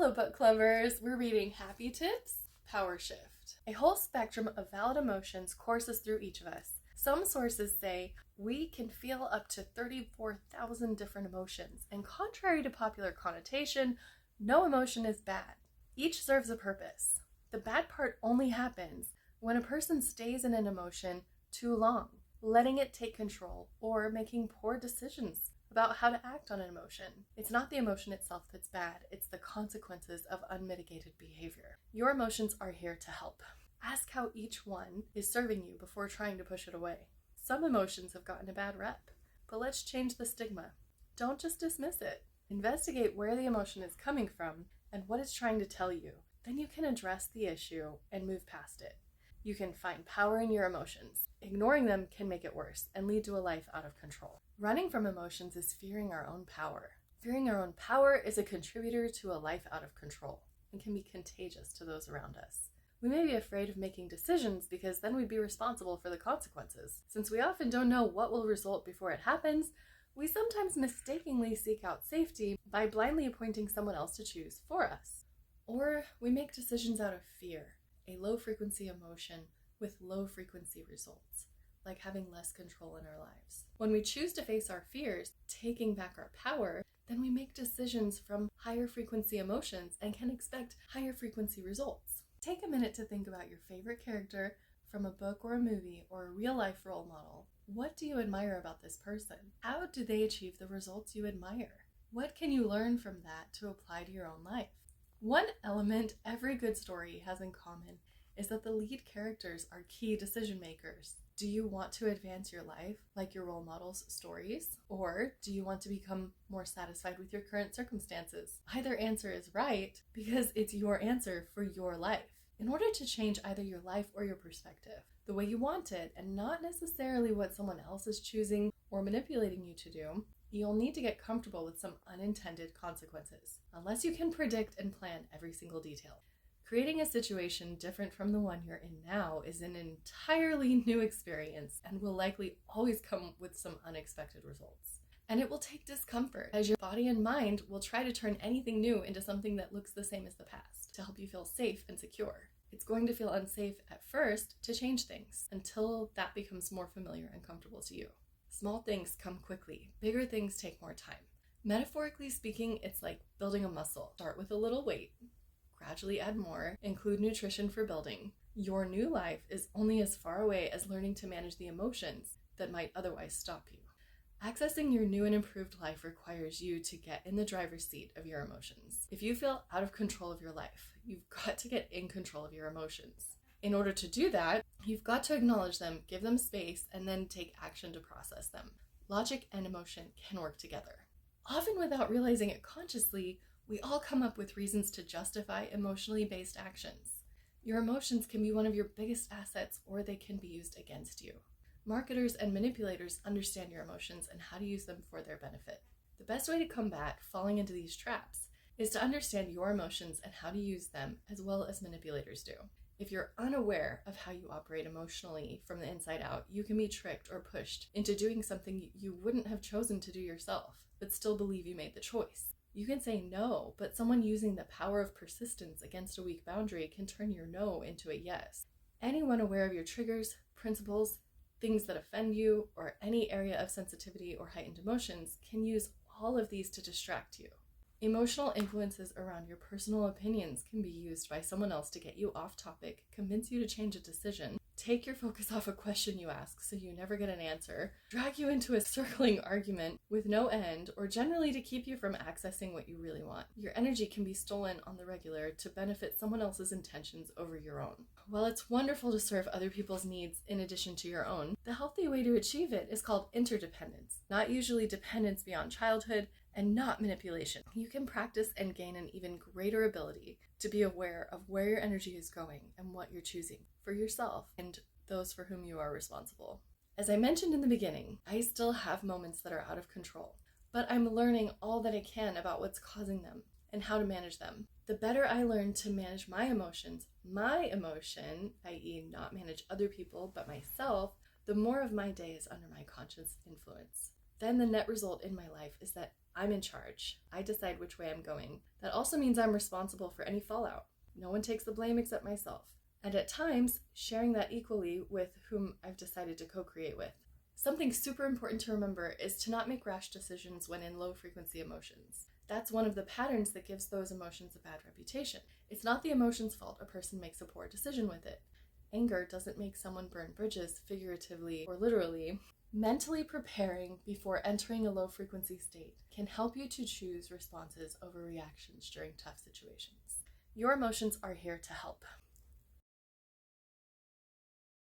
Hello, book lovers! We're reading Happy Tips, Power Shift. A whole spectrum of valid emotions courses through each of us. Some sources say we can feel up to 34,000 different emotions, and contrary to popular connotation, no emotion is bad. Each serves a purpose. The bad part only happens when a person stays in an emotion too long, letting it take control or making poor decisions about how to act on an emotion. It's not the emotion itself that's bad, it's the consequences of unmitigated behavior. Your emotions are here to help. Ask how each one is serving you before trying to push it away. Some emotions have gotten a bad rep, but let's change the stigma. Don't just dismiss it. Investigate where the emotion is coming from and what it's trying to tell you. Then you can address the issue and move past it. You can find power in your emotions. Ignoring them can make it worse and lead to a life out of control. Running from emotions is fearing our own power. Fearing our own power is a contributor to a life out of control and can be contagious to those around us. We may be afraid of making decisions because then we'd be responsible for the consequences. Since we often don't know what will result before it happens, we sometimes mistakenly seek out safety by blindly appointing someone else to choose for us. Or we make decisions out of fear, a low-frequency emotion with low-frequency results, like having less control in our lives. When we choose to face our fears, taking back our power, then we make decisions from higher frequency emotions and can expect higher frequency results. Take a minute to think about your favorite character from a book or a movie or a real-life role model. What do you admire about this person? How do they achieve the results you admire? What can you learn from that to apply to your own life? One element every good story has in common is that the lead characters are key decision makers. Do you want to advance your life like your role models' stories? Or do you want to become more satisfied with your current circumstances? Either answer is right because it's your answer for your life. In order to change either your life or your perspective, the way you want it, and not necessarily what someone else is choosing or manipulating you to do, you'll need to get comfortable with some unintended consequences, unless you can predict and plan every single detail. Creating a situation different from the one you're in now is an entirely new experience and will likely always come with some unexpected results. And it will take discomfort, as your body and mind will try to turn anything new into something that looks the same as the past to help you feel safe and secure. It's going to feel unsafe at first to change things until that becomes more familiar and comfortable to you. Small things come quickly, bigger things take more time. Metaphorically speaking, it's like building a muscle. Start with a little weight, gradually add more, include nutrition for building. Your new life is only as far away as learning to manage the emotions that might otherwise stop you. Accessing your new and improved life requires you to get in the driver's seat of your emotions. If you feel out of control of your life, you've got to get in control of your emotions. In order to do that, you've got to acknowledge them, give them space, and then take action to process them. Logic and emotion can work together. Often without realizing it consciously, we all come up with reasons to justify emotionally based actions. Your emotions can be one of your biggest assets, or they can be used against you. Marketers and manipulators understand your emotions and how to use them for their benefit. The best way to combat falling into these traps is to understand your emotions and how to use them as well as manipulators do. If you're unaware of how you operate emotionally from the inside out, you can be tricked or pushed into doing something you wouldn't have chosen to do yourself, but still believe you made the choice. You can say no, but someone using the power of persistence against a weak boundary can turn your no into a yes. Anyone aware of your triggers, principles, things that offend you, or any area of sensitivity or heightened emotions can use all of these to distract you. Emotional influences around your personal opinions can be used by someone else to get you off topic, convince you to change a decision, take your focus off a question you ask so you never get an answer, drag you into a circling argument with no end, or generally to keep you from accessing what you really want. Your energy can be stolen on the regular to benefit someone else's intentions over your own. While it's wonderful to serve other people's needs in addition to your own, the healthy way to achieve it is called interdependence, not usually dependence beyond childhood, and not manipulation. You can practice and gain an even greater ability to be aware of where your energy is going and what you're choosing for yourself and those for whom you are responsible. As I mentioned in the beginning, I still have moments that are out of control, but I'm learning all that I can about what's causing them and how to manage them. The better I learn to manage my emotions, i.e. not manage other people but myself, the more of my day is under my conscious influence. Then the net result in my life is that I'm in charge. I decide which way I'm going. That also means I'm responsible for any fallout. No one takes the blame except myself. And at times, sharing that equally with whom I've decided to co-create with. Something super important to remember is to not make rash decisions when in low-frequency emotions. That's one of the patterns that gives those emotions a bad reputation. It's not the emotion's fault a person makes a poor decision with it. Anger doesn't make someone burn bridges, figuratively or literally. Mentally preparing before entering a low-frequency state can help you to choose responses over reactions during tough situations. Your emotions are here to help.